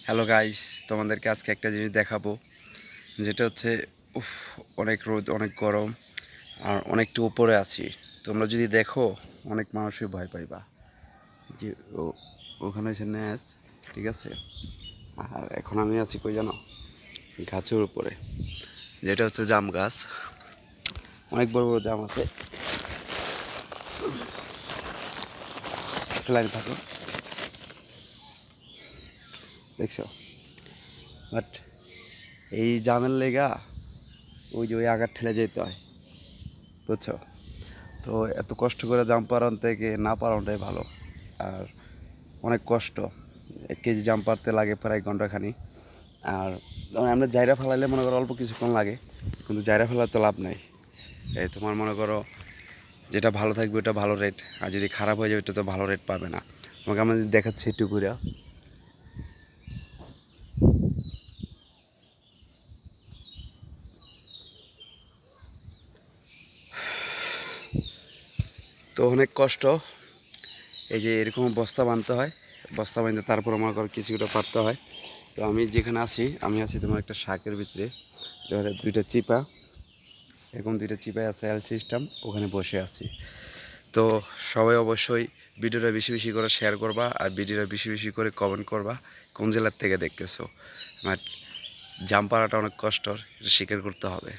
Hello guys, তোমাদেরকে আজকে একটা জিনিস দেখাবো, যেটা হচ্ছে অনেক রোদ, অনেক গরম, আর অনেকটা উপরে আছি। তোমরা যদি দেখো অনেক মানুষই ভয় পাইবা যে ওখানে হচ্ছে ন্যাস, ঠিক আছে। আর এখন আমি আছি কই জানো, গাছের উপরে, যেটা হচ্ছে জাম গাছ। অনেক বড় বড় জাম আছে, লাইন থাকো, দেখছো। বাট এই জামের লেগা ওই আগার ঠেলে যেতে হয়, বুঝছো। তো এত কষ্ট করে জাম্প পারান থেকে না পারানোটাই ভালো। আর অনেক কষ্ট, 1 কেজি জাম্প পারতে লাগে প্রায় ঘন্টাখানি। আর আমরা জায়রা ফেলাইলে মনে করো অল্প কিছুক্ষণ লাগে, কিন্তু জায়রা ফেলার তো লাভ নাই। এই তোমার মনে করো যেটা ভালো থাকবে ওটা ভালো রেট, আর যদি খারাপ হয়ে যাবে ওটা তো ভালো রেট পাবে না। তোমাকে আমরা দেখাচ্ছি একটু ঘুরে। তো অনেক কষ্ট, এই যে এরকম বস্তা বাঁধতে হয়, বস্তা বাঁধতে তারপর মনে করো কিছুটা পারতে হয়। তো আমি যেখানে আছি, আমি আছি তোমার একটা শাকের ভিতরে, দুইটা চিপা, এরকম দুইটা চিপায় আছে এল সিস্টেম, ওখানে বসে আছি। তো সবাই অবশ্যই ভিডিওটা বেশি বেশি করে শেয়ার করবা, আর ভিডিওটা বেশি বেশি করে কমেন্ট করবা কোন জেলার থেকে দেখতেছো। বাট জাম্প পাড়াটা অনেক কষ্ট, এটা স্বীকার করতে হবে।